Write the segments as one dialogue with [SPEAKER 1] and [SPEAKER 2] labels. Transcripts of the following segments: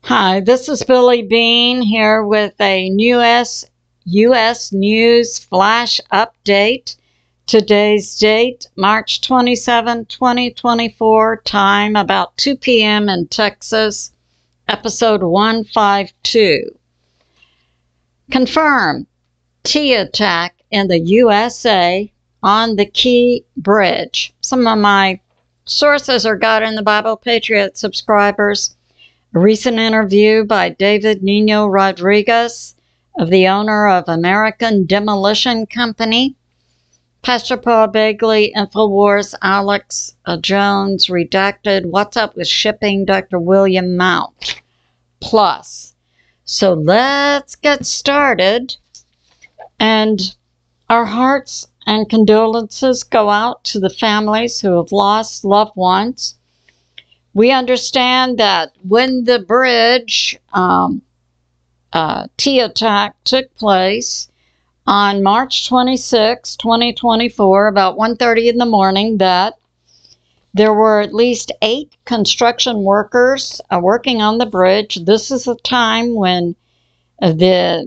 [SPEAKER 1] Hi, this is Billie Beene here with a US News Flash Update. Today's date, March 27, 2024, time about 2 p.m. in Texas, episode 152. Confirm T attack in the USA on the Key Bridge. Some of my sources are God in the Bible Patriot subscribers. A recent interview by David NINO RODRIQUEZ, of the owner of American Demolition Company. Pastor Paul BEGLEY, InfoWars, Alex Jones, Redacted, What's Up with Shipping, Dr. William Mount, plus. So let's get started. And our hearts and condolences go out to the families who have lost loved ones. We understand that when the bridge T attack took place on March 26, 2024, about 1:30 in the morning, that there were at least 8 construction workers working on the bridge. This is the time when the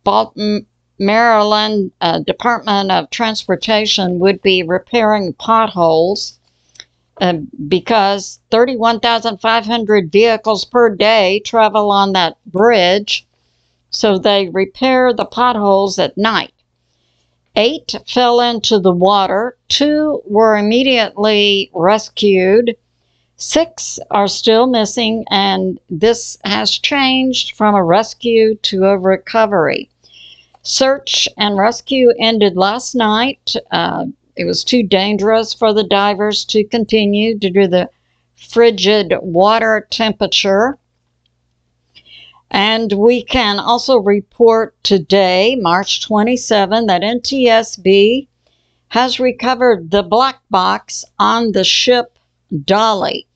[SPEAKER 1] Baltimore, Maryland Department of Transportation would be repairing potholes. Because 31,500 vehicles per day travel on that bridge, so they repair the potholes at night. 8 fell into the water, 2 were immediately rescued, 6 are still missing, and this has changed from a rescue to a recovery. Search and rescue ended last night. It was too dangerous for the divers to continue due to the frigid water temperature. And we can also report today, March 27, that NTSB has recovered the black box on the ship Dolly.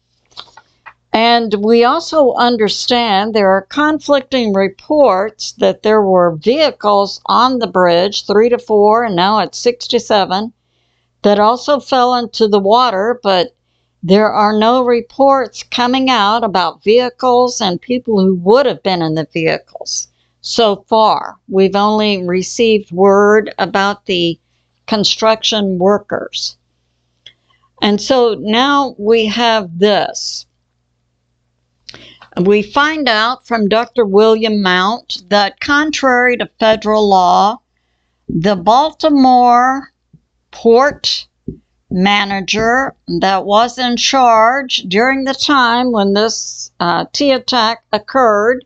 [SPEAKER 1] And we also understand there are conflicting reports that there were vehicles on the bridge, 3 to 4, and now it's 6 to 7, that also fell into the water, but there are no reports coming out about vehicles and people who would have been in the vehicles. So far, we've only received word about the construction workers. And so now we have this. We find out from Dr. William Mount that contrary to federal law, the Baltimore port manager that was in charge during the time when this T attack occurred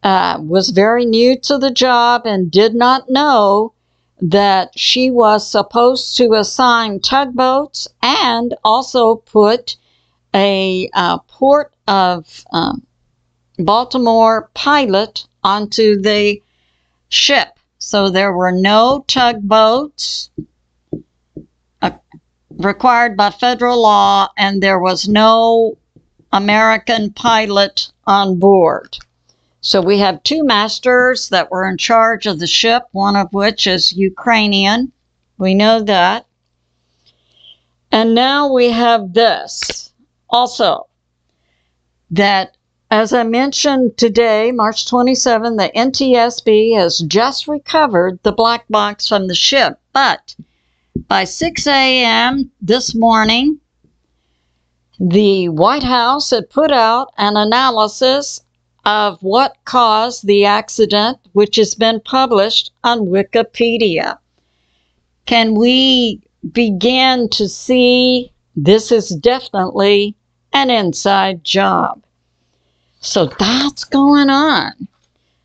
[SPEAKER 1] was very new to the job and did not know that she was supposed to assign tugboats and also put a Port of Baltimore pilot onto the ship. So there were no tugboats required by federal law, and there was no American pilot on board. So we have 2 masters that were in charge of the ship, one of which is Ukrainian. We know that. And now we have this also, that as I mentioned today, March 27, the NTSB has just recovered the black box from the ship, but by 6 a.m. this morning, the White House had put out an analysis of what caused the accident, which has been published on Wikipedia. Can we begin to see this is definitely an inside job? So that's going on.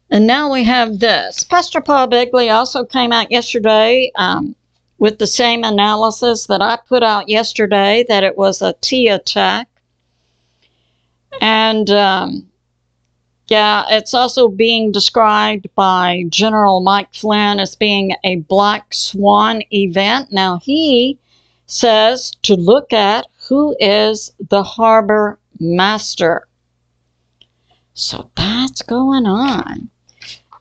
[SPEAKER 1] And now we have this. Pastor Paul BEGLEY also came out yesterday with the same analysis that I put out yesterday, that it was a T attack. And yeah, it's also being described by General Mike Flynn as being a black swan event. Now he says to look at who is the harbor master. So that's going on.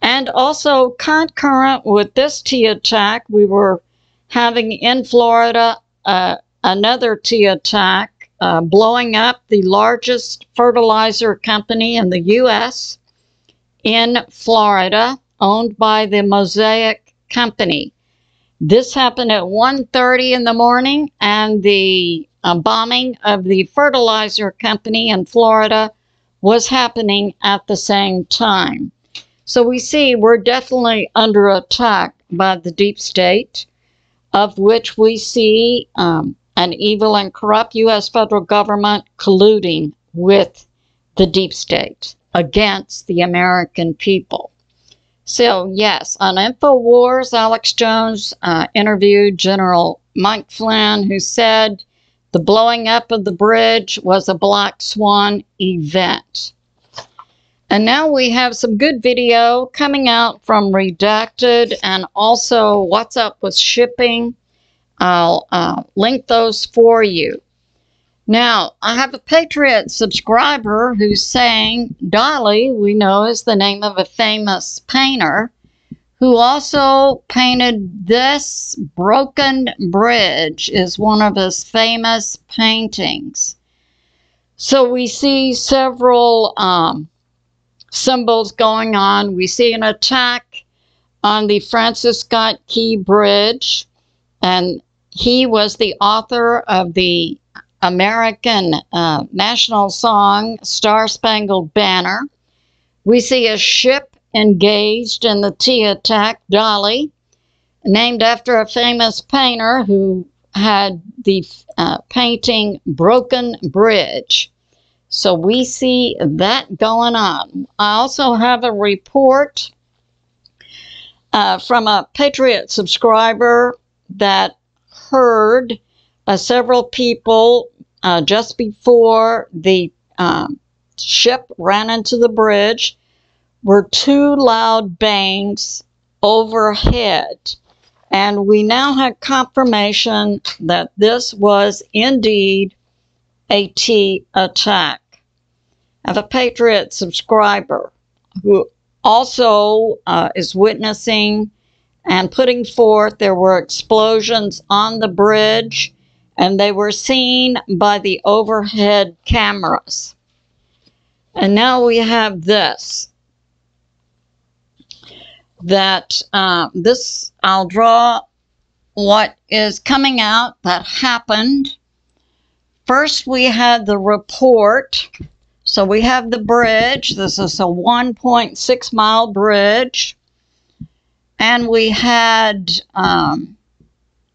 [SPEAKER 1] And also concurrent with this T attack, we were having in Florida another T attack blowing up the largest fertilizer company in the U.S. in Florida, owned by the Mosaic Company. This happened at 1:30 in the morning, and the bombing of the fertilizer company in Florida was happening at the same time. So we see we're definitely under attack by the deep state, of which we see an evil and corrupt U.S. federal government colluding with the deep state against the American people. So, yes, on InfoWars, Alex Jones interviewed General Mike Flynn, who said the blowing up of the bridge was a black swan event. And now we have some good video coming out from Redacted and also What's Up with Shipping. I'll link those for you. Now, I have a Patriot subscriber who's saying Dolly, we know, is the name of a famous painter who also painted this broken bridge, is one of his famous paintings. So we see several symbols going on. We see an attack on the Francis Scott Key Bridge, and he was the author of the American national song, Star Spangled Banner. We see a ship engaged in the T attack, Dolly, named after a famous painter who had the painting Broken Bridge. So we see that going on. I also have a report from a Patriot subscriber that heard several people just before the ship ran into the bridge were two loud bangs overhead. And we now have confirmation that this was indeed a T attack. I have a Patriot subscriber who also is witnessing and putting forth there were explosions on the bridge, and they were seen by the overhead cameras. And now we have this. That this, I'll draw what is coming out that happened. First, we had the report. So we have the bridge. This is a 1.6 mile bridge. And we had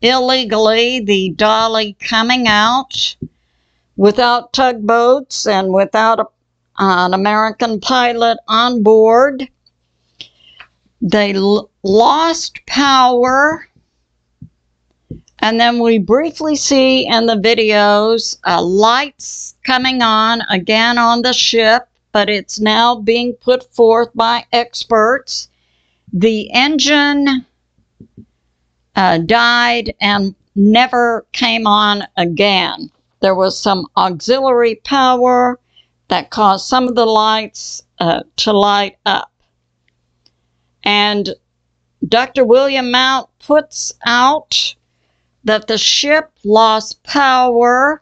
[SPEAKER 1] illegally the Dolly coming out without tugboats and without an American pilot on board. They lost power. And then we briefly see in the videos lights coming on again on the ship, but it's now being put forth by experts. The engine died and never came on again. There was some auxiliary power that caused some of the lights to light up. And Dr. William Mount puts out that the ship lost power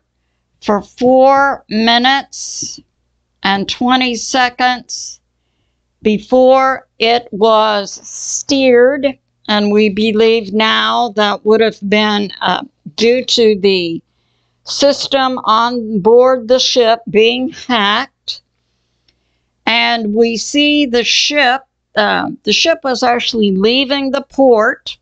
[SPEAKER 1] for 4 minutes and 20 seconds before it was steered, and we believe now that would have been due to the system on board the ship being hacked. And we see the ship was actually leaving the port,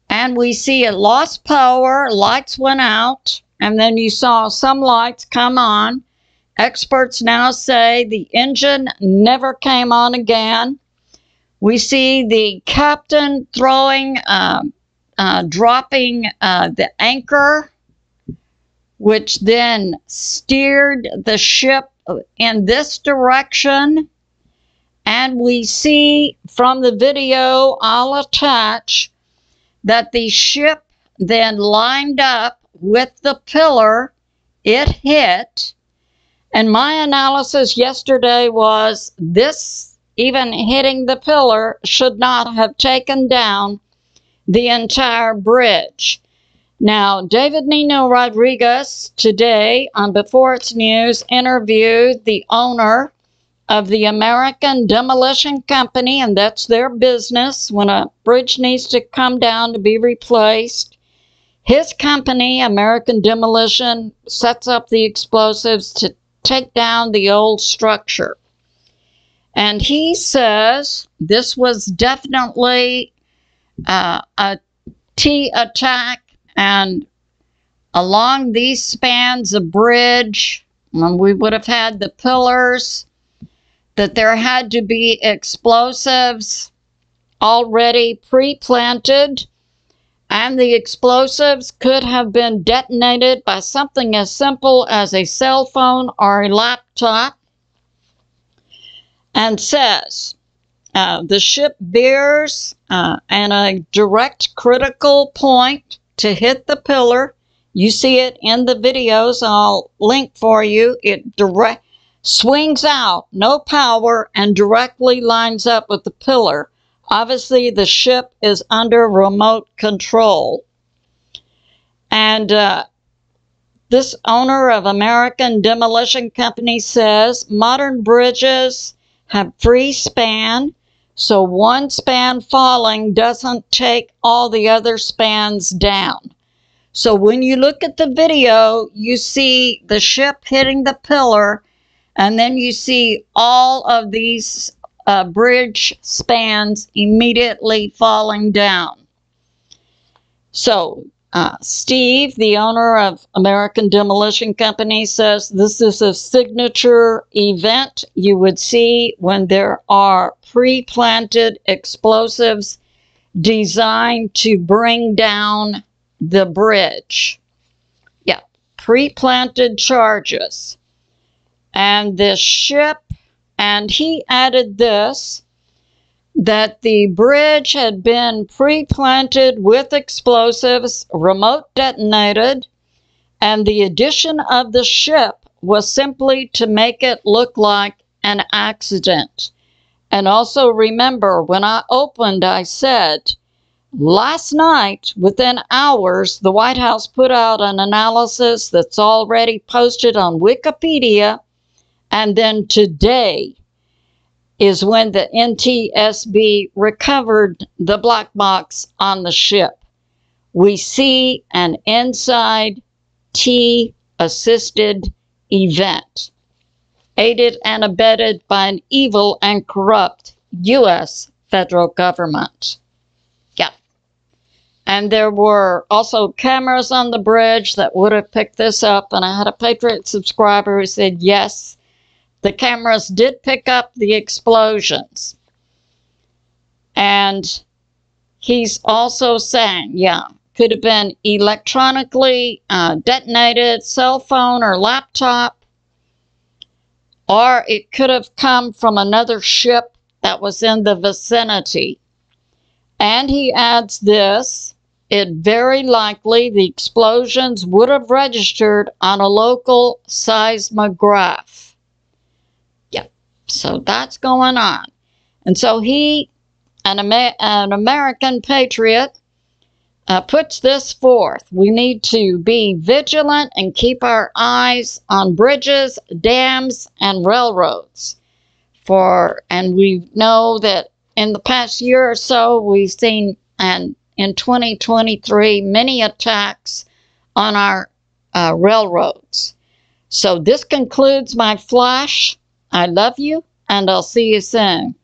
[SPEAKER 1] and we see it lost power, lights went out, and then you saw some lights come on. Experts now say the engine never came on again. We see the captain throwing, dropping the anchor, which then steered the ship in this direction. And we see from the video I'll attach that the ship then lined up with the pillar it hit. And my analysis yesterday was this, even hitting the pillar, should not have taken down the entire bridge. Now, David Nino Rodriguez today on Before It's News interviewed the owner of the American Demolition Company, and that's their business when a bridge needs to come down to be replaced. His company, American Demolition, sets up the explosives to take down the old structure. And he says this was definitely a T attack, and along these spans of bridge, when we would have had the pillars, that there had to be explosives already pre-planted, and the explosives could have been detonated by something as simple as a cell phone or a laptop. And says the ship veers and a direct critical point to hit the pillar. You see it in the videos I'll link for you. It swings out, no power, and directly lines up with the pillar. Obviously, the ship is under remote control. And this owner of American Demolition Company says modern bridges have free span, so one span falling doesn't take all the other spans down. So when you look at the video, you see the ship hitting the pillar, and then you see all of these bridge spans immediately falling down. So Steve, the owner of American Demolition Company, says this is a signature event you would see when there are pre-planted explosives designed to bring down the bridge. Yeah, pre-planted charges. And this ship, and he added this, that the bridge had been pre-planted with explosives, remote detonated, and the addition of the ship was simply to make it look like an accident. And also remember, when I opened, I said, last night, within hours, the White House put out an analysis that's already posted on Wikipedia, and then today is when the NTSB recovered the black box on the ship. We see an inside T-assisted event, aided and abetted by an evil and corrupt U.S. federal government. Yeah. And there were also cameras on the bridge that would have picked this up, and I had a Patriot subscriber who said, yes, the cameras did pick up the explosions. And he's also saying, yeah, could have been electronically detonated, cell phone or laptop, or it could have come from another ship that was in the vicinity. And he adds this, it very likely the explosions would have registered on a local seismograph. So that's going on. And so he, an American patriot, puts this forth. We need to be vigilant and keep our eyes on bridges, dams, and railroads. And we know that in the past year or so, we've seen, and in 2023, many attacks on our railroads. So this concludes my flash. I love you, and I'll see you soon.